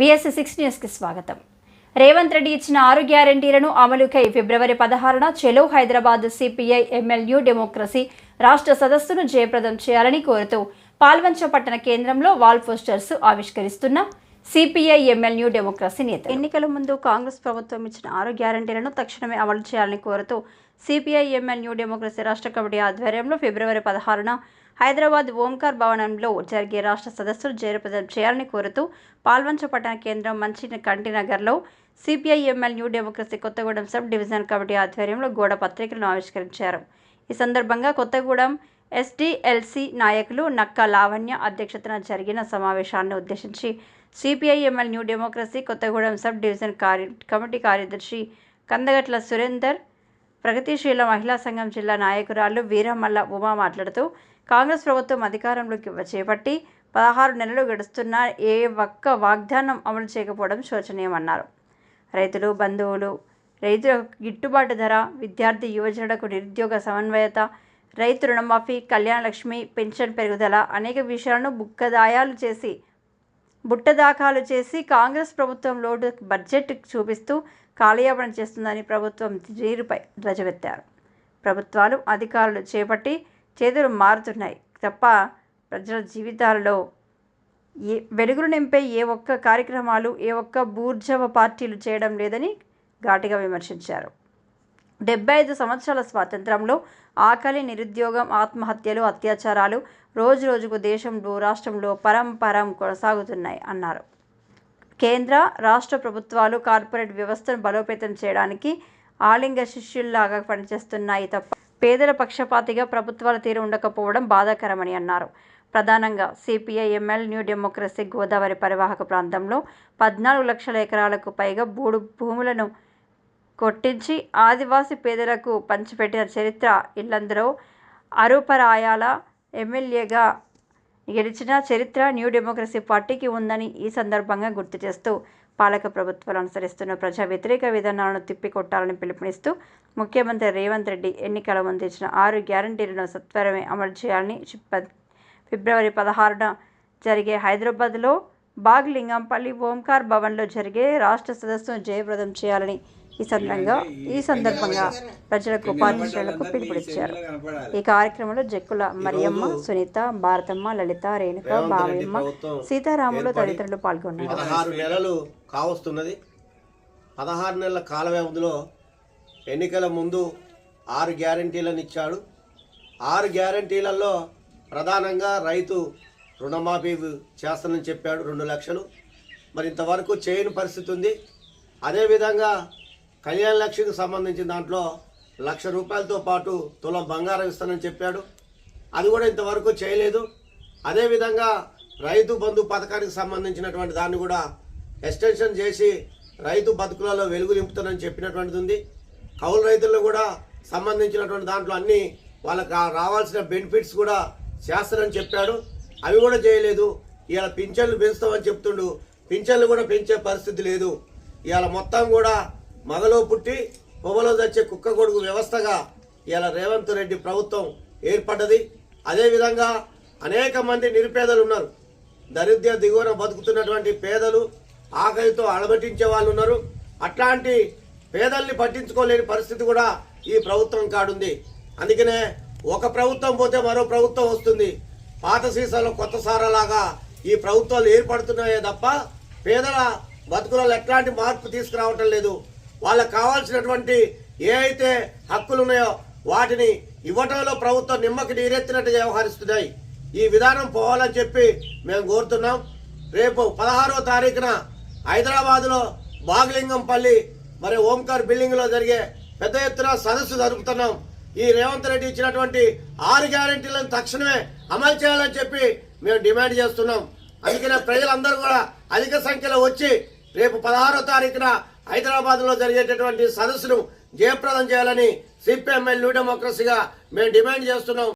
VS6 న్యూస్కి స్వాగతం. రేవంత్ రెడ్డి ఇచ్చిన 6 గ్యారెంటీలను అమలుకై ఫిబ్రవరి 16న చెలో Hyderabad CPI ML New Democracy రాష్ట్ర సదస్సును జయప్రదం చేయాలని కోరుతూ పాల్వంచ పట్టణ కేంద్రంలో వాల్ పోస్టర్స్ ఆవిష్కరిస్తున్న సిపిఐ ఎంఎల్ న్యూ డెమోక్రసీ నేత ఎన్నికల ముందు కాంగ్రెస్ ప్రభుత్వం ఇచ్చిన 6 గ్యారెంటీలను తక్షణమే అమలు చేయాలని కోరుతూ సిపిఐ ఎంఎల్ న్యూ డెమోక్రసీ రాష్ట్ర కమిటీ ఆధ్వర్యంలో ఫిబ్రవరి 16న హైదరాబాద్ ఓంకార్ భవనంలో జరిగే రాష్ట్ర సదస్సును జయప్రదం చేయాలని కోరుతూ పాల్వంచ పట్టణ కేంద్రం మంచి కంటినగర్లో CPI ML New Democracy Kothagudem sub division committee ఆధ్వర్యంలో గోడ పత్రికలను ఆవిష్కరించారు. ఈ సందర్భంగా కొత్తగూడెం ఎస్డిఎల్సి నాయకులు నక్కా లావణ్య అధ్యక్షతన జరిగిన సమావేశాన్ని ఉద్దేశించి CPI ML New Democracy Kothagudem sub division committee కార్యదర్శి కందగట్ల సురేందర్, ప్రగతిశీల మహిళా సంఘం జిల్లా నాయకురాలు వీరమల్ల ఉమా మాట్లాడుతూ కాంగ్రెస్ ప్రభుత్వం అధికారంలోకి చేపట్టి 16 నెలలు గడుస్తున్నా ఏ ఒక్క వాగ్దానం అమలు చేయకపోవడం శోచనీయమన్నారు. రైతులు, బంధువులు, రైతులకు గిట్టుబాటు ధర, విద్యార్థి యువజనులకు నిరుద్యోగ సమన్వయత, రైతు రుణమాఫీ, కళ్యాణ లక్ష్మి, పెన్షన్ పెరుగుదల అనేక విషయాలను బుట్టదాఖలు చేసి కాంగ్రెస్ ప్రభుత్వం లోటు బడ్జెట్ చూపిస్తూ కాలయాపన చేస్తుందని ప్రభుత్వం తీరుపై ధ్వజమెత్తారు. ప్రభుత్వాలు అధికారులు చేపట్టి చేతులు మారుతున్నాయి తప్ప ప్రజల జీవితాలలో వెలుగులు నింపే ఏ ఒక్క కార్యక్రమాలు ఏ ఒక్క బూర్జవ పార్టీలు చేయడం లేదని ఘాటుగా విమర్శించారు. 75 సంవత్సరాల స్వాతంత్రంలో ఆకలి, నిరుద్యోగం, ఆత్మహత్యలు, అత్యాచారాలు రోజు రోజుకు దేశంలో రాష్ట్రంలో పరంపరం కొనసాగుతున్నాయి అన్నారు. కేంద్ర రాష్ట్ర ప్రభుత్వాలు కార్పొరేట్ వ్యవస్థను బలోపేతం చేయడానికి ఆలింగ శిష్యుల్లాగా పనిచేస్తున్నాయి తప్ప పేదల పక్షపాతిగా ప్రభుత్వాల తీరు ఉండకపోవడం బాధాకరమని అన్నారు. ప్రధానంగా CPI ML New democracy Godavari పరివాహక ప్రాంతంలో 14 లక్షల ఎకరాలకు పైగా భూములను కొట్టించి ఆదివాసీ పేదలకు పంచిపెట్టిన చరిత్ర ఇల్లందరూ అరూపరాయాల ఎమ్మెల్యేగా గెలిచిన చరిత్ర న్యూ డెమోక్రసీ పార్టీకి ఉందని ఈ సందర్భంగా గుర్తు చేస్తూ పాలక ప్రభుత్వాలు అనుసరిస్తున్న ప్రజా వ్యతిరేక విధానాలను తిప్పికొట్టాలని పిలుపునిస్తూ ముఖ్యమంత్రి రేవంత్ రెడ్డి ఎన్నికల ముందు ఇచ్చిన 6 గ్యారంటీలను సత్వరమే అమలు చేయాలని ఫిబ్రవరి 16న జరిగే హైదరాబాద్లో బాగ్లింగంపల్లి ఓంకార్ భవన్లో జరిగే రాష్ట్ర సదస్సును జయప్రదం చేయాలని ఈ సందర్భంగా ప్రజలకు ఉపాధ్యక్షులకు పిలుపునిచ్చారు. ఈ కార్యక్రమంలో జక్కుల మరియమ్మ, సునీత, భారతమ్మ, లలిత, రేణుక, బావయ్యమ్మ, సీతారాములు తదితరులు పాల్గొన్నారు. 16 నెలలు కావస్తున్నది. 16 నెలల కాల వ్యవధిలో ఎన్నికల ముందు 6 గ్యారంటీలను ఇచ్చాడు. 6 గ్యారంటీలలో ప్రధానంగా రైతు రుణమాఫీ చేస్తానని చెప్పాడు 2 లక్షలు. మరి ఇంతవరకు చేయని పరిస్థితి ఉంది. అదేవిధంగా కళ్యాణ లక్ష్మికి సంబంధించిన దాంట్లో 1,00,000 రూపాయలతో పాటు తులం బంగారం ఇస్తానని చెప్పాడు. అది కూడా ఇంతవరకు చేయలేదు. అదేవిధంగా రైతు బంధు పథకానికి సంబంధించినటువంటి దాన్ని కూడా ఎక్స్టెన్షన్ చేసి రైతు బతుకులలో వెలుగు నింపుతానని చెప్పినటువంటిది ఉంది. కౌలు రైతుల్లో కూడా సంబంధించినటువంటి దాంట్లో అన్ని వాళ్ళకి రావాల్సిన బెనిఫిట్స్ కూడా చేస్తానని చెప్పాడు. అవి కూడా చేయలేదు. ఇవాళ పింఛన్లు పెంచుతామని చెప్తుండు. పింఛన్లు కూడా పెంచే పరిస్థితి లేదు. ఇవాళ మొత్తం కూడా మగలో పుట్టి పొగలో తెచ్చే కుక్క కొడుకు వ్యవస్థగా ఇవాళ రేవంత్ రెడ్డి ప్రభుత్వం ఏర్పడ్డది. అదేవిధంగా అనేక మంది నిరుపేదలు ఉన్నారు. దరిద్ర దిగువన బతుకుతున్నటువంటి పేదలు, ఆకలితో అలమటించే వాళ్ళు ఉన్నారు. అట్లాంటి పేదల్ని పట్టించుకోలేని పరిస్థితి కూడా ఈ ప్రభుత్వం కాడుంది. అందుకనే ఒక ప్రభుత్వం పోతే మరో ప్రభుత్వం వస్తుంది. పాత సీసాలో కొత్త సారాలాగా ఈ ప్రభుత్వాలు ఏర్పడుతున్నాయే తప్ప పేదల బతుకులలో ఎట్లాంటి మార్పు తీసుకురావటం లేదు. వాళ్ళకు కావాల్సినటువంటి ఏ అయితే హక్కులు ఉన్నాయో వాటిని ఇవ్వటంలో ప్రభుత్వం నిమ్మకి నీరెత్తినట్టు వ్యవహరిస్తున్నాయి. ఈ విధానం పోవాలని చెప్పి మేము కోరుతున్నాం. రేపు 16వ తారీఖున హైదరాబాద్లో బాగ్లింగంపల్లి మరి ఓంకార్ బిల్డింగ్లో జరిగే పెద్ద ఎత్తున సదస్సు జరుపుతున్నాం. ఈ రేవంత్ రెడ్డి ఇచ్చినటువంటి 6 గ్యారెంటీలను తక్షణమే అమలు చేయాలని చెప్పి మేము డిమాండ్ చేస్తున్నాం. అందుకనే ప్రజలందరూ కూడా అధిక సంఖ్యలో వచ్చి రేపు 16వ తారీఖున హైదరాబాద్లో జరిగేటటువంటి సదస్సును జయప్రదం చేయాలని సిపిఎంఎల్ న్యూ డెమోక్రసీగా మేము డిమాండ్ చేస్తున్నాం.